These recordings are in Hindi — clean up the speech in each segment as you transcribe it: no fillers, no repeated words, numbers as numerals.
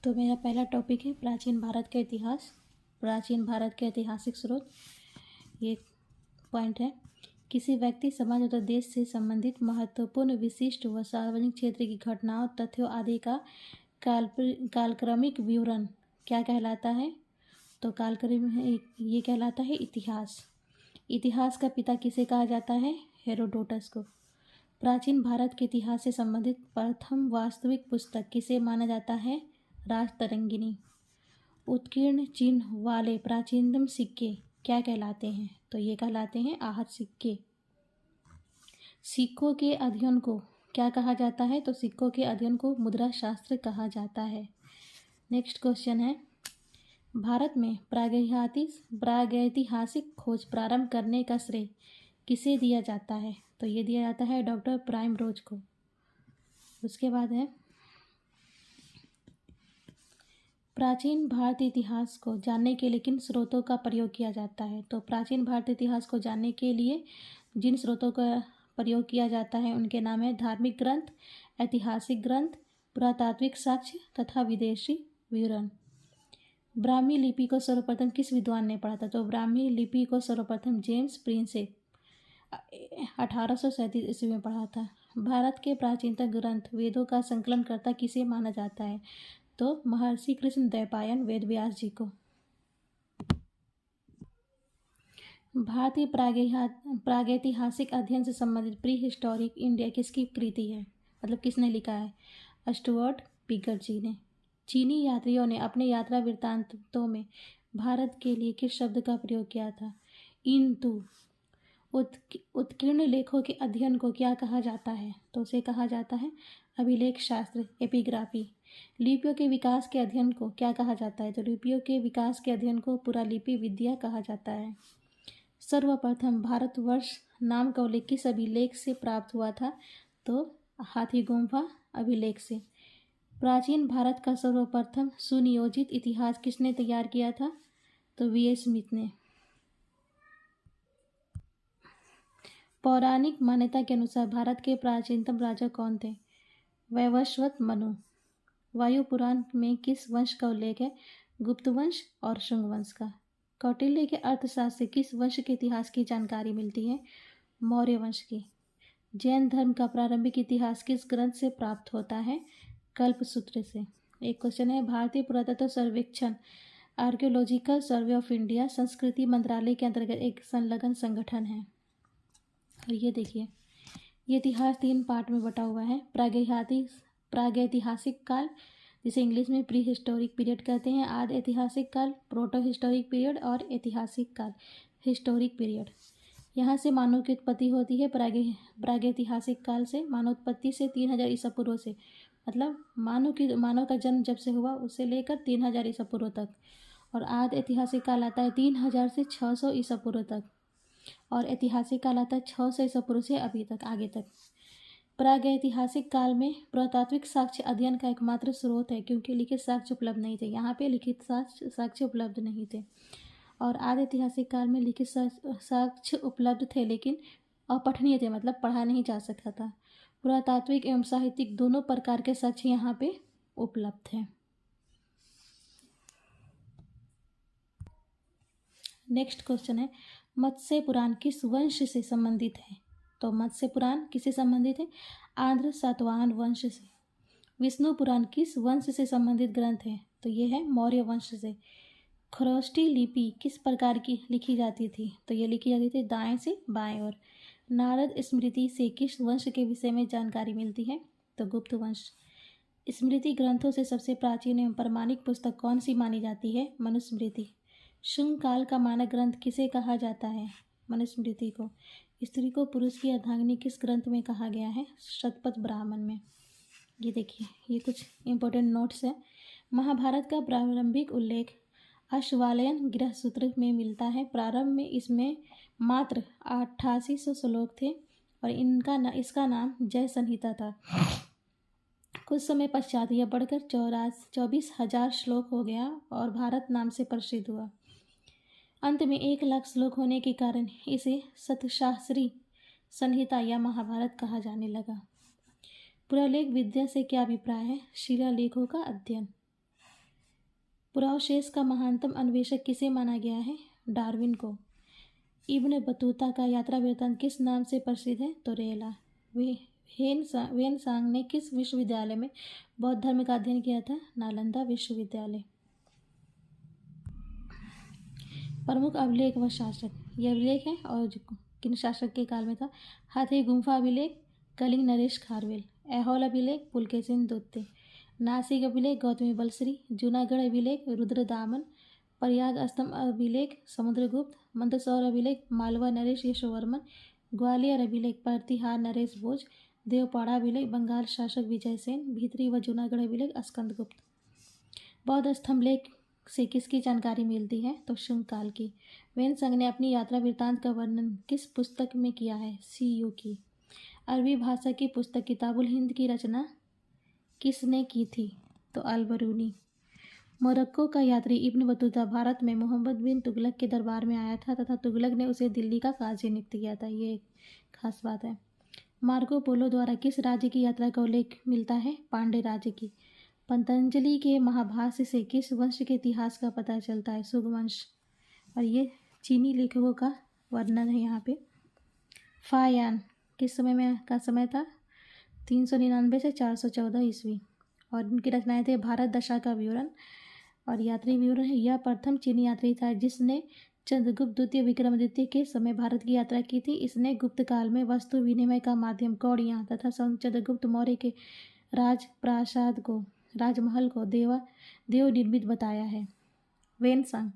तो मेरा पहला टॉपिक है प्राचीन भारत का इतिहास। प्राचीन भारत के ऐतिहासिक स्रोत। ये पॉइंट है, किसी व्यक्ति, समाज अथवा देश से संबंधित महत्वपूर्ण, विशिष्ट व सार्वजनिक क्षेत्र की घटनाओं, तथ्यों आदि का कालक्रमिक विवरण क्या कहलाता है? तो कालक्रमिक ये कहलाता है इतिहास। इतिहास का पिता किसे कहा जाता है? हेरोडोटस को। प्राचीन भारत के इतिहास से संबंधित प्रथम वास्तविक पुस्तक किसे माना जाता है? राजतरंगिणी। उत्कीर्ण चिन्ह वाले प्राचीनतम सिक्के क्या कहलाते हैं? तो ये कहलाते हैं आहत सिक्के। सिक्कों के अध्ययन को क्या कहा जाता है? तो सिक्कों के अध्ययन को मुद्रा शास्त्र कहा जाता है। नेक्स्ट क्वेश्चन है, भारत में प्रागैतिहासिक खोज प्रारंभ करने का श्रेय किसे दिया जाता है? तो ये दिया जाता है डॉक्टर प्राइमरोज को। उसके बाद है, प्राचीन भारतीय इतिहास को जानने के लिए किन स्रोतों का प्रयोग किया जाता है? तो प्राचीन भारतीय इतिहास को जानने के लिए जिन स्रोतों का प्रयोग किया जाता है उनके नाम है धार्मिक ग्रंथ, ऐतिहासिक ग्रंथ, पुरातात्विक साक्ष्य तथा विदेशी विवरण। ब्राह्मी लिपि को सर्वप्रथम किस विद्वान ने पढ़ा था? तो ब्राह्मी लिपि को सर्वप्रथम जेम्स प्रिंसे 1837 ईस्वी में पढ़ा था। भारत के प्राचीनतम ग्रंथ वेदों का संकलनकर्ता किसे माना जाता है? तो महर्षि कृष्ण द्वैपायन वेद व्यास जी को। भारतीय प्रागैतिहासिक अध्ययन से संबंधित प्री हिस्टोरिक इंडिया किसकी कृति है? मतलब किसने लिखा है? स्टुअर्ट पिगट जी ने। चीनी यात्रियों ने अपने यात्रा वृत्तांतों में भारत के लिए किस शब्द का प्रयोग किया था? इंतु। उत्कीर्ण लेखों के अध्ययन को क्या कहा जाता है? तो उसे कहा जाता है अभिलेख शास्त्र, एपिग्राफी। लिपियों के विकास के अध्ययन को क्या कहा जाता है? तो लिपियों के विकास के अध्ययन को पुरालिपि विद्या कहा जाता है। सर्वप्रथम भारतवर्ष नाम का उल्लेख किस अभिलेख से प्राप्त हुआ था? तो हाथी गुम्फा अभिलेख से। प्राचीन भारत का सर्वप्रथम सुनियोजित इतिहास किसने तैयार किया था? तो वी.ए. स्मिथ ने। पौराणिक मान्यता के अनुसार भारत के प्राचीनतम राजा कौन थे? वैवस्वत मनु। वायु पुराण में किस वंश का उल्लेख है? गुप्त वंश और शुंग वंश का। कौटिल्य के अर्थशास्त्र से किस वंश के इतिहास की जानकारी मिलती है? मौर्य वंश की। जैन धर्म का प्रारंभिक इतिहास किस ग्रंथ से प्राप्त होता है? कल्पसूत्र से। एक क्वेश्चन है, भारतीय पुरातत्व सर्वेक्षण आर्कियोलॉजिकल सर्वे ऑफ इंडिया संस्कृति मंत्रालय के अंतर्गत एक संलग्न संगठन है। और ये देखिए, ये इतिहास 3 पार्ट में बटा हुआ है। प्रागैतिहासिक काल, जिसे इंग्लिश में प्री हिस्टोरिक पीरियड कहते हैं, आदि ऐतिहासिक काल, प्रोटो हिस्टोरिक पीरियड, और ऐतिहासिक काल, हिस्टोरिक पीरियड। यहाँ से मानव की उत्पत्ति होती है प्रागैतिहासिक काल से। मानवोत्पत्ति से 3000 ईसा पूर्व से, मतलब मानव का जन्म जब से हुआ उससे लेकर 3000 ईसा पूर्व तक। और आदि ऐतिहासिक काल आता है 3000 से 600 ईसा पूर्व तक। और ऐतिहासिक काल आता है 600 ईसा पूर्व से अभी तक, आगे तक। प्रागैतिहासिक काल में पुरातात्विक साक्ष्य अध्ययन का एकमात्र स्रोत है, क्योंकि लिखित साक्ष्य उपलब्ध नहीं थे। यहाँ पे लिखित साक्ष्य उपलब्ध नहीं थे। और आदि ऐतिहासिक काल में लिखित साक्ष्य उपलब्ध थे, लेकिन अपठनीय थे, मतलब पढ़ा नहीं जा सकता था। पुरातात्विक एवं साहित्यिक दोनों प्रकार के साक्ष्य यहाँ पे उपलब्ध हैं। नेक्स्ट क्वेश्चन है, मत्स्य पुराण किस वंश से संबंधित है? तो मत्स्य पुराण किससे संबंधित है? आंध्र सातवाहन वंश से। विष्णु पुराण किस वंश से संबंधित ग्रंथ है? तो ये है मौर्य वंश से। खरोष्टी लिपि किस प्रकार की लिखी जाती थी? तो ये लिखी जाती थी दाएं से बाएं ओर। नारद स्मृति से किस वंश के विषय में जानकारी मिलती है? तो गुप्त वंश। स्मृति ग्रंथों से सबसे प्राचीन एवं प्रमाणिक पुस्तक कौन सी मानी जाती है? मनुस्मृति। शुंग काल का मानक ग्रंथ किसे कहा जाता है? मनुस्मृति को। स्त्री को पुरुष की अर्धांगिनी किस ग्रंथ में कहा गया है? शतपथ ब्राह्मण में। ये देखिए, ये कुछ इंपॉर्टेंट नोट्स है। महाभारत का प्रारंभिक उल्लेख अश्वालयन गृह सूत्र में मिलता है। प्रारंभ में इसमें मात्र 8800 श्लोक थे और इसका नाम जय संहिता था। कुछ समय पश्चात यह बढ़कर 24,000 श्लोक हो गया और भारत नाम से प्रसिद्ध हुआ। अंत में 1,00,000 श्लोक होने के कारण इसे शतशास्त्री संहिता या महाभारत कहा जाने लगा। पुरालेख विद्या से क्या अभिप्राय है? शिलालेखों का अध्ययन। पुरावशेष का महानतम अन्वेषक किसे माना गया है? डार्विन को। इब्न बतूता का यात्रा वृत्तांत किस नाम से प्रसिद्ध है? तो रेला। वेन सांग ने किस विश्वविद्यालय में बौद्ध धर्म का अध्ययन किया था? नालंदा विश्वविद्यालय। प्रमुख अभिलेख व शासक, यह अभिलेख है और किन शासक के काल में था? हाथी गुम्फा अभिलेख कलिंग नरेश खारवेल, ऐहोल अभिलेख पुलकेशिन द्वितीय, नासिक अभिलेख गौतमी बलश्री, जूनागढ़ अभिलेख रुद्रदामन, प्रयाग स्तंभ अभिलेख समुद्रगुप्त, मंदसौर अभिलेख मालवा नरेश यशोवर्मन, ग्वालियर अभिलेख प्रतिहार नरेश भोज, देवपाड़ा अभिलेख बंगाल शासक विजय सेन, भीतरी व जूनागढ़ अभिलेख स्कंदगुप्त। बौद्ध स्तंभ लेख से किसकी जानकारी मिलती है? तो शुंग काल की। वेन संग ने अपनी यात्रा वृत्तांत का वर्णन किस पुस्तक में किया है? सीयू की। अरबी भाषा की पुस्तक किताबुल हिंद की रचना किसने की थी? तो अल-बरूनी। मोरक्को का यात्री इब्न बतूता भारत में मोहम्मद बिन तुगलक के दरबार में आया था तथा तुगलक ने उसे दिल्ली का काजी नियुक्त किया था। ये एक खास बात है। मार्को पोलो द्वारा किस राज्य की यात्रा का उल्लेख मिलता है? पांड्य राज्य की। पतंजलि के महाभाष्य से किस वंश के इतिहास का पता चलता है? शुंग वंश। और ये चीनी लेखकों का वर्णन है यहाँ पे। फायान किस समय में का समय था? 399 से 414 ईस्वी। और उनकी रचनाएं थे भारत दशा का विवरण और यात्री विवरण है। यह प्रथम चीनी यात्री था जिसने चंद्रगुप्त द्वितीय विक्रमादित्य के समय भारत की यात्रा की थी। इसने गुप्त काल में वस्तु विनिमय का माध्यम कौड़ियाँ तथा चंद्रगुप्त मौर्य के राजप्रासाद को राजमहल को देव निर्मित बताया है। वेनसांग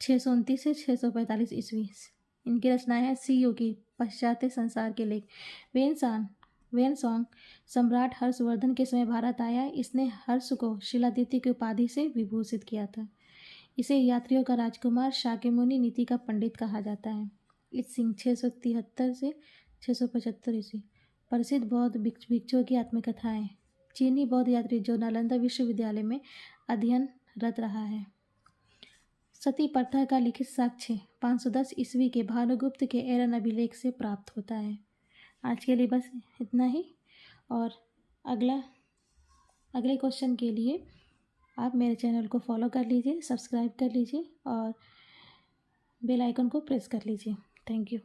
629 से 645 ईस्वी। इनकी रचनाएं है सीयू की पाश्चात्य संसार के लेख। वेनसोंग सम्राट हर्षवर्धन के समय भारत आया। इसने हर्ष को शिलादित्य की उपाधि से विभूषित किया था। इसे यात्रियों का राजकुमार, शाक्यमुनि नीति का पंडित कहा जाता है। इस सिंह 673 से 675 ईस्वी। प्रसिद्ध बौद्ध भिक्षुओं की आत्मकथाएं। चीनी बौद्ध यात्री जो नालंदा विश्वविद्यालय में अध्ययनरत रहा है। सती प्रथा का लिखित साक्ष्य 510 ईस्वी के भानुगुप्त के एरन अभिलेख से प्राप्त होता है। आज के लिए बस इतना ही और अगले क्वेश्चन के लिए आप मेरे चैनल को फॉलो कर लीजिए, सब्सक्राइब कर लीजिए और बेल आइकन को प्रेस कर लीजिए। Thank you.